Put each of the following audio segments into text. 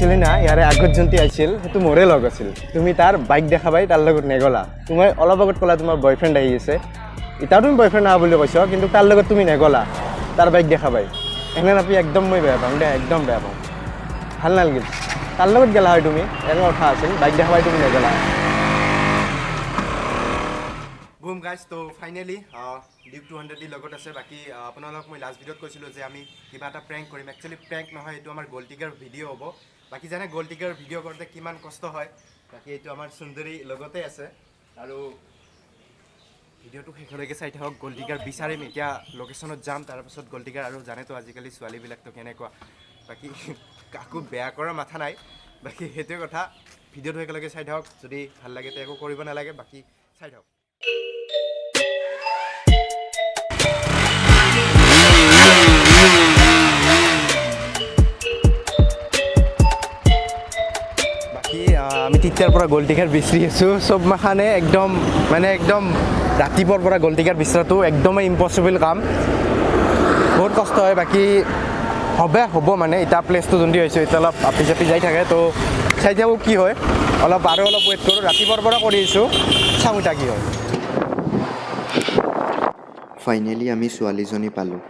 actually না ইয়াৰে আগত যোনটি আছিল সেইটো মোৰে লগ আছিল তুমি তাৰ বাইক দেখা পাই তাৰ লগত নেগলা তোমাৰ অলপ আগত ক'লা তোমাৰ বয়ফ্ৰেণ্ড আহি আছে ইটাও তুমি বয়ফ্ৰেণ্ড আহা বুলি কৈছ কিন্তু তাৰ লগত তুমি নেগলা তাৰ বাইক দেখা পাই এনে নাপি একদম মই বেয়া পাওঁ দে একদম বেয়া পাওঁ ভাল নালাগিল তাৰ লগত গেলা হয় তুমি এনে কথা আছিল বাইক দেখা পাই তুমি নেগলা বুম গাইজ তো ফাইনেলি ডিউক 200 লগত আছে বাকি আপোনালোক মই লাষ্ট ভিডিঅ'ত কৈছিলোঁ যে আমি কিবা এটা প্ৰেংক কৰিম একচুৱেলি প্ৰেংক নহয় এইটো আমাৰ গ'ল্ড ডিগাৰ ভিডিঅ' হ'ব বাকি জানে গ'ল্ড ডিগাৰ ভিডিঅ' কৰোঁতে কিমান কষ্ট হয় বাকি এইটো আমাৰ সুন্দৰী লগতে আছে আৰু ভিডিঅ'টো শেষলৈকে চাই থাকক গ'ল্ড ডিগাৰ বিচাৰিম এতিয়া লোকেশ্যনত যাম তাৰপাছত গ'ল্ড ডিগাৰ আৰু জানেতো আজিকালি ছোৱালীবিলাকতো কেনেকুৱা বাকি কাকো বেয়া কৰাৰ মাথা নাই বাকি সেইটোৱে কথা ভিডিঅ'টো একেলগে চাই থাকক যদি ভাল লাগে তে একো কৰিব নালাগে বাকি চাই থাকক আমি তেতিয়াৰ পৰা গ'ল্ড ডিগাৰ বিচাৰি আছোঁ চব মাখানে একদম ৰাতিপুৱাৰ পৰা গ'ল্ড ডিগাৰ বিচৰাটো একদমেই ইম্পচিবল কাম বহুত কষ্ট হয় বাকী হ'ব মানে এতিয়া প্লেচটো যোনটি হৈছে এতিয়া অলপ আপি চাপি যাই থাকে তো চাই থাকোঁ কি হয় অলপ ৱেইট কৰোঁ ৰাতিপুৱাৰ পৰা কৰি আছোঁ চাওঁ এতিয়া কি হয় ফাইনেলি আমি ছোৱালীজনী পালোঁ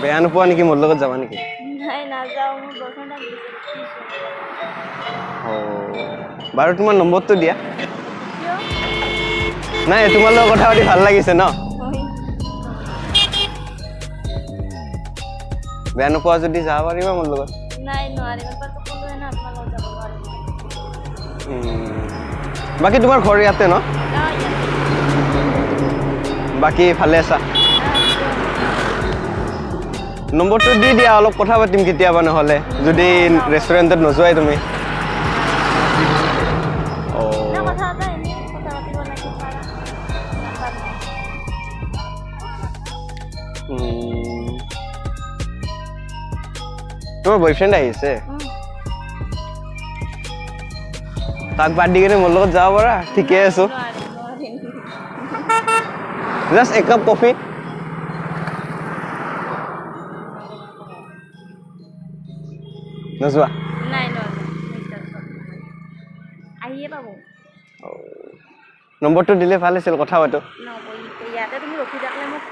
বেয়া নোপোৱা নেকি মোৰ লগত যাবা নেকি নাই নাযাওঁ মোৰ বয়ফ্ৰেণ্ডক বাৰু তোমাৰ নম্বৰটো দিয়া নাই তোমাৰ লগত কথা পাতি ভাল লাগিছে ন বেয়া নোপোৱা যদি যাব পাৰিবা মোৰ লগত নাই নোৱাৰিম ক'লোৱে না আপোনাৰ লগত যাব নোৱাৰিম বাকী তোমাৰ ঘৰ ইয়াতে ন বাকী ভালে আছা নম্বৰটো দি দিয়া অলপ কথা পাতিম কেতিয়াবা নহ'লে যদি ৰেষ্টুৰেণ্টত নোযোৱাই তুমি তোমাৰ বয়ফ্ৰেণ্ড আহিছে তাক বাদ দি কিনে মোৰ লগত যাব পাৰা ঠিকে আছো জাষ্ট এক কাপ কফি নোযোৱা নাই আহিয়ে পাব নম্বৰটো দিলে ভাল আছিল কথা পাতো ইয়াতে তুমি ৰখি থাকিলে মোক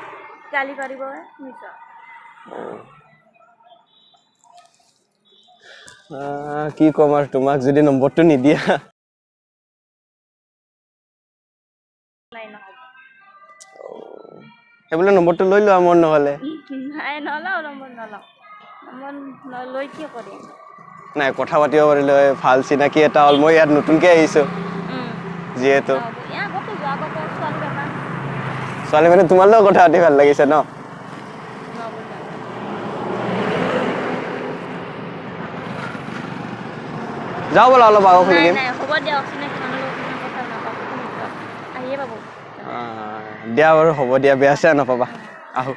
গালি পাৰিব কি ক'ম আৰু তোমাক যদি নম্বৰটো নিদিয়া সেইবোলে নম্বৰটো লৈ লোৱা মোৰ নহ'লে নাই নলওঁ নম্বৰ লৈ কি কৰিম নাই কথা পাতিব পাৰিলে ভাল চিনাকি এটা হ'ল মই ইয়াত নতুনকৈ আহিছোঁ যিহেতু ছোৱালী মানে তোমাৰ লগত কথা পাতি ভাল লাগিছে ন যাওঁ বোলা অলপ আগত খুলি দিম দিয়া বাৰু হ'ব দিয়া বেয়া চেয়া নাপাবা আহোঁ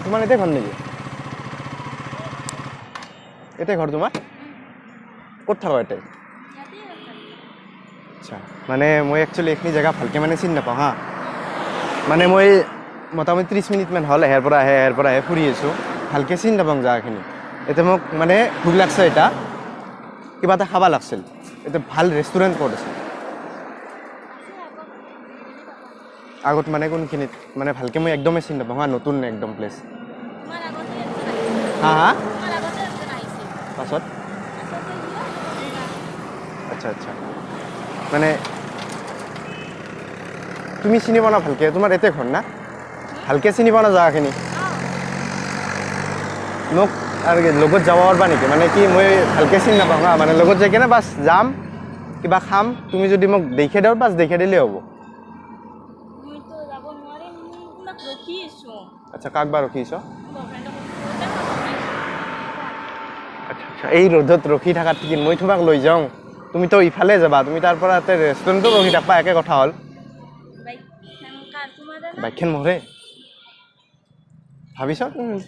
তোমাৰ এতে ঘৰ নেকি এতে ঘৰ তোমাৰ ক'ত থাকা এতে আচ্ছা মানে মই একচুৱেলি এইখিনি জেগা ভালকৈ মানে চিনি নাপাওঁ হা মানে মই মোটামুটি 30 মিনিটমান হ'ল এহেৰ পৰা আহে ফুৰি আছোঁ ভালকৈ চিনি নাপাওঁ জেগাখিনি এতিয়া মোক মানে ভোক লাগছে এতিয়া কিবা এটা খাব লাগিছিল এতিয়া ভাল ৰেষ্টুৰেণ্ট ক'ত আছে আগত মানে কোনখিনিত মানে ভালকৈ মই একদমেই চিনি নাপাওঁ হা নতুন একদম প্লেচ হা হা পাছত আচ্ছা আচ্ছা মানে তুমি চিনি পোৱা না ভালকে তোমাৰ এতে ঘৰ না ভালকে চিনি পোৱা না জাগাখিনি মোক আৰু লগত যাব পাৰিবা নেকি মানে কি মই ভালকে চিনি নাপাওঁ হা মানে লগত যাই কেনে বাছ যাম কিবা খাম তুমি যদি মোক দেখে দিও বাছ দেখে দিলেই হ'ব মইতো যাব নোৱাৰিম তোমাক ৰখি আছো আচ্ছা কাক বা ৰখিছ বয়ফ্ৰেণ্ডক আচ্ছা আচ্ছা এই ৰ'দত ৰখি থাকাত কি মই তোমাক লৈ যাওঁ তুমিতো ইফালে যাবা তুমি তাৰ পৰা ৰেষ্টুৰেণ্টত ৰখি থাকবা একে কথা হ'ল বাইক কাৰ তোমাৰ দাদা বাইকখন মৰে ভাবিছ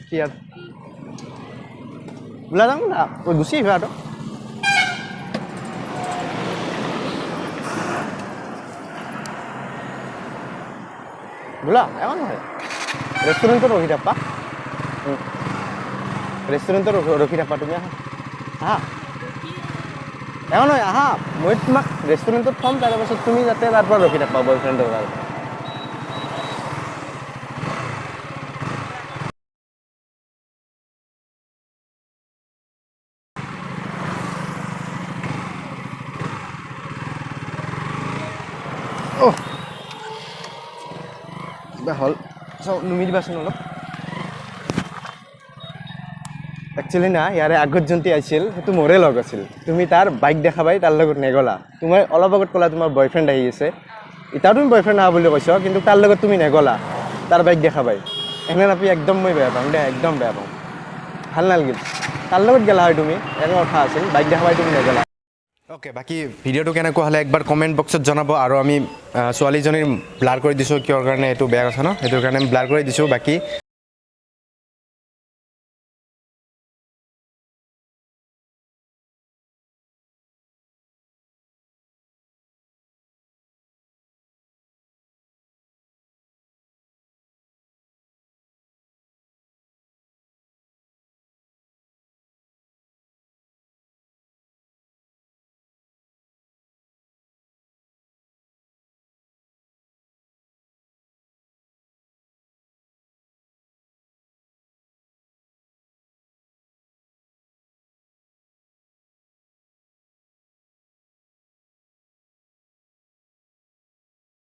কি আৰু ওলা যাওঁ না গুচি আহিবা আৰু বোলা এখন নহয় ৰেষ্টুৰেণ্টত ৰখি থাকবা ৰেষ্টুৰেণ্টত ৰখি থাকবা তুমি আহা আহা এখন নহয় আহা মই তোমাক ৰেষ্টুৰেণ্টত থ'ম তাৰপাছত তুমি যাতে তাৰ পৰা ৰখি থাকবা বয়ফ্ৰেণ্ডৰ কাৰণে কিবা হ'ল চাওঁ নুমি দিবাচোন অলপ একচুৱেলি না ইয়াৰে আগত যোনটি আহিছিল সেইটো মোৰে লগ আছিল তুমি তাৰ বাইক দেখাবাই তাৰ লগত নেগলা তুমি অলপ আগত ক'লা তোমাৰ বয়ফ্ৰেণ্ড আহি আছে এতিয়াও তুমি বয়ফ্ৰেণ্ড আহা বুলি কৈছ কিন্তু তাৰ লগত তুমি নেগলা তাৰ বাইক দেখাবাই এনে নাপি একদম মই বেয়া পাওঁ দে একদম বেয়া পাওঁ ভাল নালাগিল তাৰ লগত গেলা হয় তুমি এনেকুৱা কথা আছিল বাইক দেখাবাই তুমি নেগলা অ'কে বাকী ভিডিঅ'টো কেনেকুৱা হ'লে একবাৰ কমেণ্ট বক্সত জনাব আৰু আমি ছোৱালীজনীৰ ব্লাৰ কৰি দিছোঁ কিয়ৰ কাৰণে এইটো বেয়া কথা ন সেইটোৰ কাৰণে ব্লাৰ কৰি দিছোঁ বাকী